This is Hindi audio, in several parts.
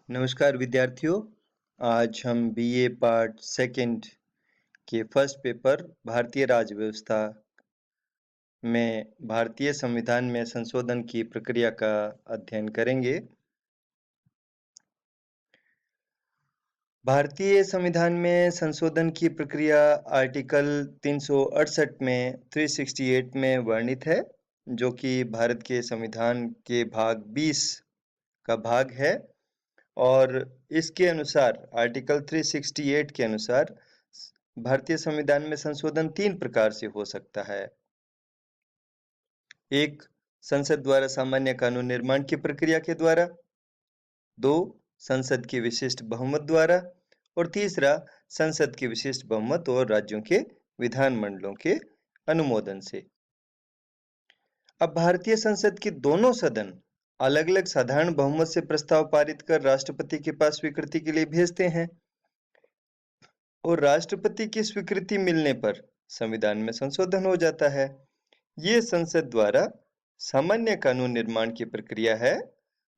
नमस्कार विद्यार्थियों। आज हम बीए पार्ट सेकंड के फर्स्ट पेपर भारतीय राज्य व्यवस्था में भारतीय संविधान में संशोधन की प्रक्रिया का अध्ययन करेंगे। भारतीय संविधान में संशोधन की प्रक्रिया आर्टिकल 368 में 368 में वर्णित है, जो कि भारत के संविधान के भाग 20 का भाग है। और इसके अनुसार आर्टिकल 368 के अनुसार भारतीय संविधान में संशोधन 3 प्रकार से हो सकता है। एक, संसद द्वारा सामान्य कानून निर्माण की प्रक्रिया के द्वारा। 2, संसद के विशिष्ट बहुमत द्वारा। और तीसरा, संसद के विशिष्ट बहुमत और राज्यों के विधानमंडलों के अनुमोदन से। अब भारतीय संसद के दोनों सदन अलग अलग साधारण बहुमत से प्रस्ताव पारित कर राष्ट्रपति के पास स्वीकृति के लिए भेजते हैं, और राष्ट्रपति की स्वीकृति मिलने पर संविधान में संशोधन हो जाता है। ये संसद द्वारा सामान्य कानून निर्माण की प्रक्रिया है,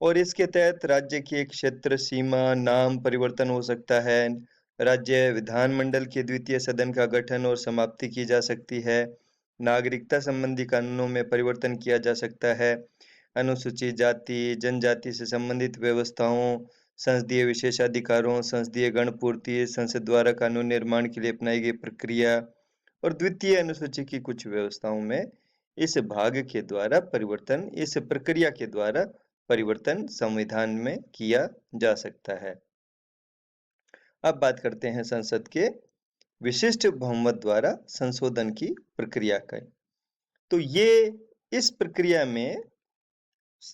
और इसके तहत राज्य की एक क्षेत्र सीमा नाम परिवर्तन हो सकता है। राज्य विधानमंडल के द्वितीय सदन का गठन और समाप्ति की जा सकती है। नागरिकता संबंधी कानूनों में परिवर्तन किया जा सकता है। अनुसूचित जाति जनजाति से संबंधित व्यवस्थाओं, संसदीय विशेषाधिकारों, संसदीय गणपूर्ति, संसद द्वारा कानून निर्माण के लिए अपनाई गई प्रक्रिया और द्वितीय अनुसूची की कुछ व्यवस्थाओं में इस प्रक्रिया के द्वारा परिवर्तन संविधान में किया जा सकता है। अब बात करते हैं संसद के विशिष्ट बहुमत द्वारा संशोधन की प्रक्रिया का। तो ये इस प्रक्रिया में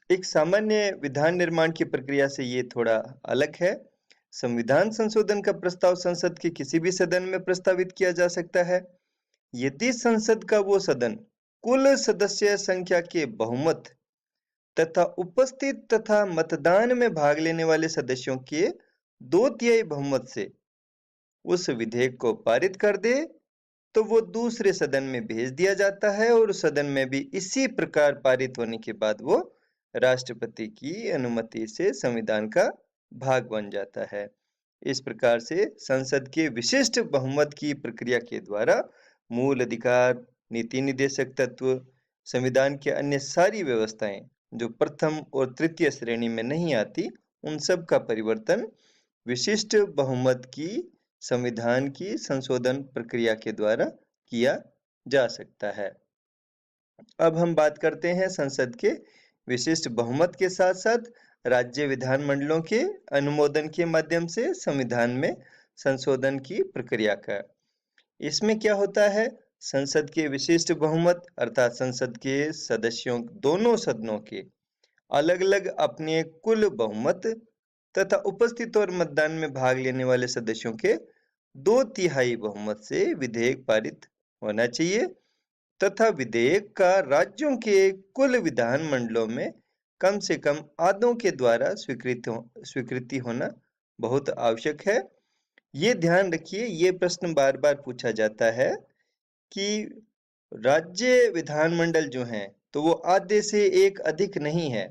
एक सामान्य विधान निर्माण की प्रक्रिया से ये थोड़ा अलग है। संविधान संशोधन का प्रस्ताव संसद के किसी भी सदन में प्रस्तावित किया जा सकता है, यदि संसद का वो सदन कुल सदस्य संख्या के बहुमत तथा उपस्थित तथा मतदान में भाग लेने वाले सदस्यों के 2/3 बहुमत से उस विधेयक को पारित कर दे, तो वो दूसरे सदन में भेज दिया जाता है, और सदन में भी इसी प्रकार पारित होने के बाद वो राष्ट्रपति की अनुमति से संविधान का भाग बन जाता है। इस प्रकार से संसद के विशिष्ट बहुमत की प्रक्रिया के द्वारा मूल अधिकार, नीति निर्देशक तत्व, संविधान की अन्य सारी व्यवस्थाएं जो प्रथम और तृतीय श्रेणी में नहीं आती, उन सब का परिवर्तन विशिष्ट बहुमत की संविधान की संशोधन प्रक्रिया के द्वारा किया जा सकता है। अब हम बात करते हैं संसद के विशिष्ट बहुमत के साथ साथ राज्य विधानमंडलों के अनुमोदन के माध्यम से संविधान में संशोधन की प्रक्रिया का। इसमें क्या होता है, संसद के विशिष्ट बहुमत अर्थात संसद के सदस्यों दोनों सदनों के अलग अलग अपने कुल बहुमत तथा उपस्थित और मतदान में भाग लेने वाले सदस्यों के 2/3 बहुमत से विधेयक पारित होना चाहिए, तथा विधेयक का राज्यों के कुल विधानमंडलों में कम से कम आधों के द्वारा स्वीकृति होना बहुत आवश्यक है। ये ध्यान रखिए, ये प्रश्न बार बार पूछा जाता है कि राज्य विधानमंडल जो हैं तो वो आधे से एक अधिक नहीं है।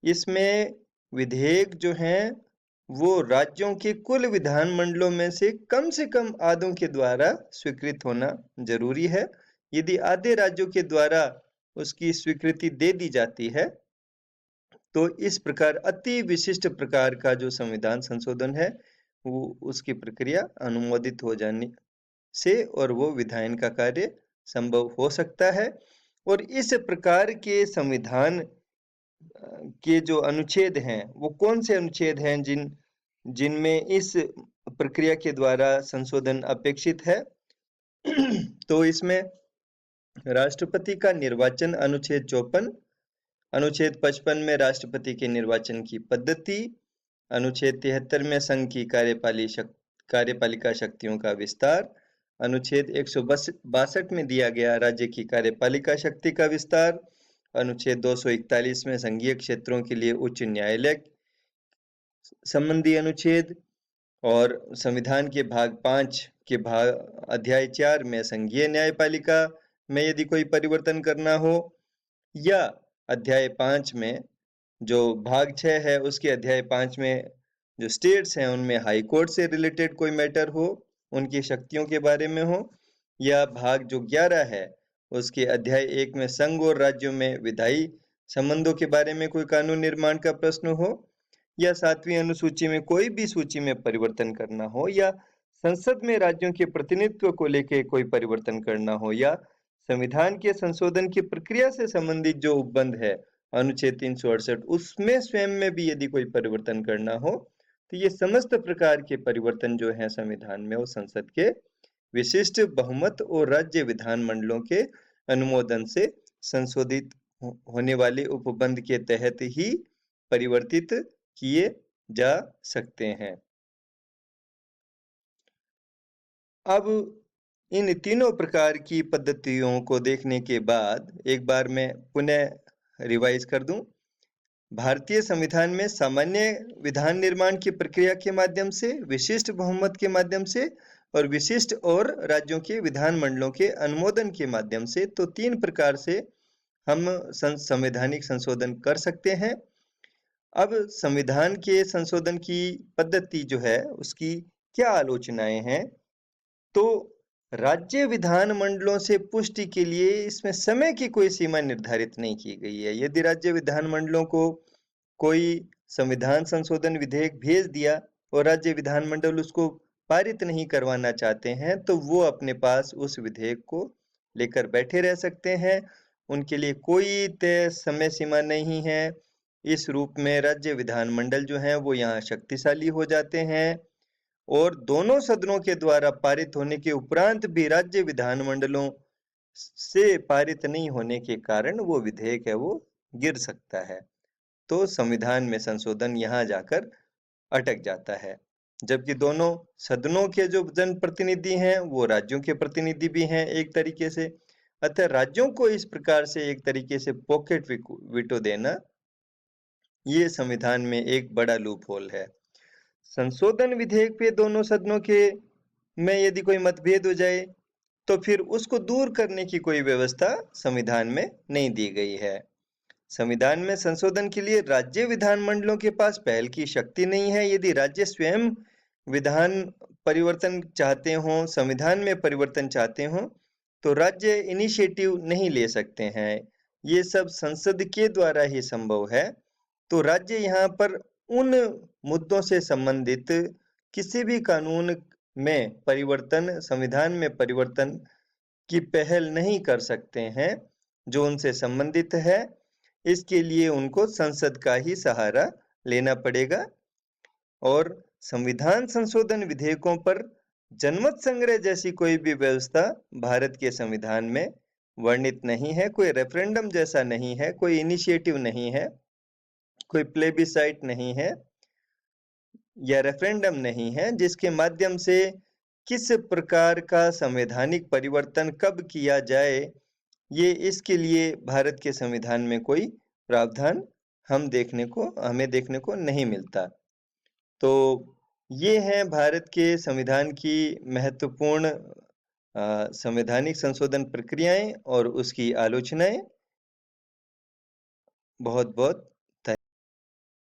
इसमें विधेयक जो हैं वो राज्यों के कुल विधानमंडलों में से कम आधों के द्वारा स्वीकृत होना जरूरी है। यदि आधे राज्यों के द्वारा उसकी स्वीकृति दे दी जाती है, तो इस प्रकार अति विशिष्ट प्रकार का जो संविधान संशोधन है वो उसकी प्रक्रिया अनुमोदित हो जाने से और वो विधायन का कार्य संभव हो सकता है। और इस प्रकार के संविधान के जो अनुच्छेद हैं वो कौन से अनुच्छेद हैं जिनमें इस प्रक्रिया के द्वारा संशोधन अपेक्षित है? तो इसमें राष्ट्रपति का निर्वाचन अनुच्छेद 54, अनुच्छेद 55 में राष्ट्रपति के निर्वाचन की पद्धति, अनुच्छेद 73 में संघ की कार्यपालिका शक्तियों का विस्तार, अनुच्छेद 162 में दिया गया राज्य की कार्यपालिका शक्ति का विस्तार, अनुच्छेद 241 में संघीय क्षेत्रों के लिए उच्च न्यायालय संबंधी अनुच्छेद, और संविधान के भाग 5 के अध्याय 4 में संघीय न्यायपालिका में यदि कोई परिवर्तन करना हो, या अध्याय 5 में जो भाग 6 है उसके अध्याय 5 में जो स्टेट्स हैं उनमें हाई कोर्ट से रिलेटेड कोई मैटर हो, उनकी शक्तियों के बारे में हो, या भाग जो 11 है उसके अध्याय 1 में संघ और राज्यों में विधायी संबंधों के बारे में कोई कानून निर्माण का प्रश्न हो, या 7वीं अनुसूची में कोई भी सूची में परिवर्तन करना हो, या संसद में राज्यों के प्रतिनिधित्व को लेकर कोई परिवर्तन करना हो, या संविधान के संशोधन की प्रक्रिया से संबंधित जो उपबंध है अनुच्छेद 368 उसमें स्वयं में भी यदि कोई परिवर्तन करना हो, तो ये समस्त प्रकार के परिवर्तन जो है संविधान में वो संसद के विशिष्ट बहुमत और राज्य विधानमंडलों के अनुमोदन से संशोधित होने वाले उपबंध के तहत ही परिवर्तित किए जा सकते हैं। अब इन तीनों प्रकार की पद्धतियों को देखने के बाद एक बार मैं पुनः रिवाइज कर दूं। भारतीय संविधान में सामान्य विधान निर्माण की प्रक्रिया के माध्यम से, विशिष्ट बहुमत के माध्यम से और विशिष्ट और राज्यों के विधानमंडलों के अनुमोदन के माध्यम से, तो 3 प्रकार से हम संवैधानिक संशोधन कर सकते हैं। अब संविधान के संशोधन की पद्धति जो है उसकी क्या आलोचनाएं हैं, तो राज्य विधानमंडलों से पुष्टि के लिए इसमें समय की कोई सीमा निर्धारित नहीं की गई है। यदि राज्य विधानमंडलों को कोई संविधान संशोधन विधेयक भेज दिया और राज्य विधानमंडल उसको पारित नहीं करवाना चाहते हैं, तो वो अपने पास उस विधेयक को लेकर बैठे रह सकते हैं। उनके लिए कोई तय समय सीमा नहीं है। इस रूप में राज्य विधानमंडल जो हैं वो यहाँ शक्तिशाली हो जाते हैं और दोनों सदनों के द्वारा पारित होने के उपरांत भी राज्य विधानमंडलों से पारित नहीं होने के कारण वो विधेयक है वो गिर सकता है। तो संविधान में संशोधन यहाँ जाकर अटक जाता है, जबकि दोनों सदनों के जो जनप्रतिनिधि हैं वो राज्यों के प्रतिनिधि भी हैं एक तरीके से। अतः राज्यों को इस प्रकार से एक तरीके से पॉकेट वीटो देना ये संविधान में एक बड़ा लूप होल है। संशोधन विधेयक पे दोनों सदनों के में यदि कोई मतभेद हो जाए तो फिर उसको दूर करने की कोई व्यवस्था संविधान में नहीं दी गई है। संविधान में संशोधन के लिए राज्य विधानमंडलों के पास पहल की शक्ति नहीं है। यदि राज्य स्वयं विधान परिवर्तन चाहते हों, संविधान में परिवर्तन चाहते हों, तो राज्य इनिशिएटिव नहीं ले सकते हैं। ये सब संसद के द्वारा ही संभव है। तो राज्य यहाँ पर उन मुद्दों से संबंधित किसी भी कानून में परिवर्तन, संविधान में परिवर्तन की पहल नहीं कर सकते हैं जो उनसे संबंधित है। इसके लिए उनको संसद का ही सहारा लेना पड़ेगा और संविधान संशोधन विधेयकों पर जनमत संग्रह जैसी कोई भी व्यवस्था भारत के संविधान में वर्णित नहीं है। कोई रेफरेंडम जैसा नहीं है, कोई इनिशिएटिव नहीं है, कोई प्लेबिसाइट नहीं है या रेफरेंडम नहीं है जिसके माध्यम से किस प्रकार का संवैधानिक परिवर्तन कब किया जाए, ये इसके लिए भारत के संविधान में कोई प्रावधान हमें देखने को नहीं मिलता। तो ये है भारत के संविधान की महत्वपूर्ण संवैधानिक संशोधन प्रक्रियाएं और उसकी आलोचनाएं। बहुत बहुत